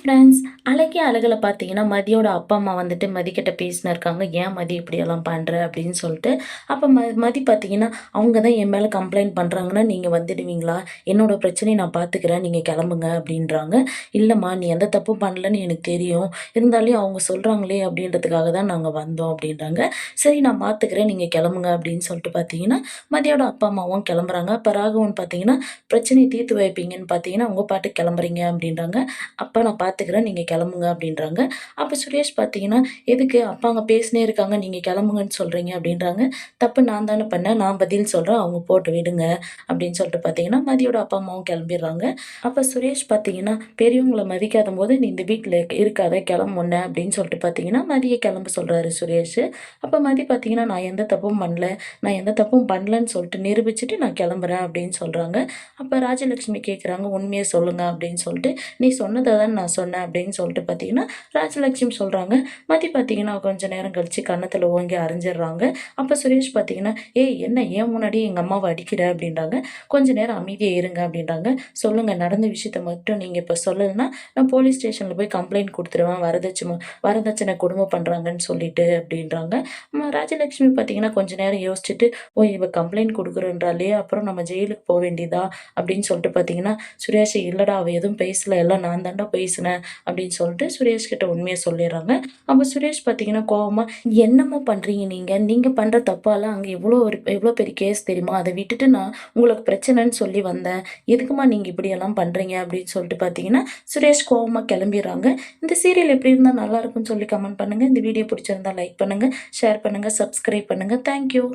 Friends, அழகே அழகுல பார்த்தீங்கன்னா, மதியோட அப்பா, அம்மா வந்துட்டு மதிக்கிட்ட பேசினிருக்காங்க. "ஏன் மதி இப்படியெல்லாம் பண்ற?" அப்படின்னு சொல்லிட்டு. அப்ப மதி பார்த்தீங்கன்னா, "அவங்க தான் என் மேல கம்ப்ளைண்ட் பண்றாங்கன்னா, நீங்க வந்துடுவீங்களா? என்னோட பிரச்சனைய நான் பார்த்துக்கிறேன். நீங்க கிளம்புங்க." அப்படின்றாங்க. "இல்லம்மா, நீ எந்த தப்பும் பண்ணலன்னு எனக்கு தெரியும். இருந்தாலும் அவங்க சொல்றாங்களே அப்படின்றதுக்காக தான் நாங்க வந்தோம்." அப்படின்றாங்க. "சரி, நான் பார்த்துக்கிறேன். நீங்க கிளம்புங்க." அப்படின்னு சொல்லிட்டு பார்த்தீங்கன்னா, மதியோட அப்பா, அம்மாவும் கிளம்புறாங்க. அப்ப ராகவன் பார்த்தீங்கன்னா, "பிரச்சனைய தீர்த்து வைப்பீங்கன்னு பார்த்தீங்கன்னா, உங்க பாட்டுக்கு கிளம்புறீங்க." அப்படின்றாங்க. "அப்பா, நான் பார்த்துக்கிறேன். நீங்க கிளம்புங்க." அப்படின்றாங்க. அப்ப சுரேஷ் பார்த்தீங்கன்னா, "எதுக்கு அப்பா அங்க பேசினே இருக்காங்க. நீங்க கிளம்புங்கன்னு சொல்றீங்க." அப்படின்றாங்க. "தப்பு நான் தானே பண்ணேன். நான் பதில் சொல்றேன். அவங்க போட்டு விடுங்க." அப்படின்னு சொல்லிட்டு பார்த்தீங்கன்னா, மதியோட அப்பா, அம்மாவும் கிளம்பிடுறாங்க. அப்ப சுரேஷ் பார்த்தீங்கன்னா, "பெரியவங்கள மதிக்காதம்போது நீ இந்த வீட்ல இருக்காத. கிளம்பு உன்ன." அப்படின்னு சொல்லிட்டு பார்த்தீங்கன்னா, மதிய கிளம்ப சொல்றாரு சுரேஷ். அப்ப மதி பார்த்தீங்கன்னா, "நான் எந்த தப்பும் பண்ணல. நான் எந்த தப்பும் பண்ணலன்னு சொல்லிட்டு நிரூபிச்சுட்டு நான் கிளம்புறேன்." அப்படின்னு சொல்றாங்க. அப்ப ராஜலட்சுமி கேட்குறாங்க, "உண்மைய சொல்லுங்க." அப்படின்னு சொல்லிட்டு. "நீ சொன்னத தான் நான் சொன்னேன்." அப்படின்னு சொல்லிட்டு பார்த்தீங்கன்னா, ராஜலட்சுமி சொல்றாங்க. மதி பார்த்தீங்கன்னா, கொஞ்ச நேரம் கழிச்சு கன்னத்துல ஓங்கி அரைஞ்சிடுறாங்க. அப்ப சுரேஷ் பார்த்தீங்கன்னா, "ஏய், என்ன என் முன்னாடியே எங்க அம்மாவ அடிக்கிற?" அப்படின்றாங்க. "கொஞ்ச நேரம் அமைதியா இருங்க." அப்படின்றாங்க. "சொல்லுங்க, நடந்த விஷயத்த மட்டும் நீங்க இப்ப சொல்லலன்னா, நான் போலீஸ் ஸ்டேஷன்ல போய் கம்ப்ளைண்ட் குடுத்துருவேன். வரதட்சணை கொடும பண்றாங்கன்னு சொல்லிட்டு." அப்படின்றாங்க. ராஜலட்சுமி பார்த்தீங்கன்னா, கொஞ்ச நேரம் யோசிச்சுட்டு, "ஓ! இவ கம்ப்ளைண்ட் குடுக்குறேன்றாளே! அப்புறம் நம்ம ஜெயிலுக்கு வேண்டியதா?" அப்படின்னு சொல்லிட்டு பார்த்தீங்கன்னா, சுரேஷ், "இல்லடா, அவ எதுவும் பேசல. எல்லாம் நான் தான்டா பேசினேன்." அப்படின்னு சொல்லிட்டு சுரேஷ் கிட்ட உண்மைய சொல்லிர்றாங்க. அப்ப சுரேஷ் பார்த்தீங்கன்னா கோவமா, "என்னம்மா பண்றீங்க நீங்க? நீங்க பண்ற தப்பால அங்க எவ்ளோ பெரிய கேஸ் தெரியுமா? அத விட்டுட்டு நான் உங்களுக்கு பிரச்சனைன்னு சொல்லி வந்தேன். எதுக்கும்மா நீங்க இப்படியெல்லாம் பண்றீங்க?" அப்படின்னு சொல்லிட்டு பார்த்தீங்கன்னா, சுரேஷ் கோவமா கிளம்பிர்றாங்க. இந்த சீரியல் எப்படி இருந்தா நல்லாருக்கும்னு சொல்லி கமெண்ட் பண்ணுங்க. இந்த வீடியோ பிடிச்சிருந்தா லைக் பண்ணுங்க, ஷேர் பண்ணுங்க, சப்ஸ்கிரைப் பண்ணுங்க. Thank you.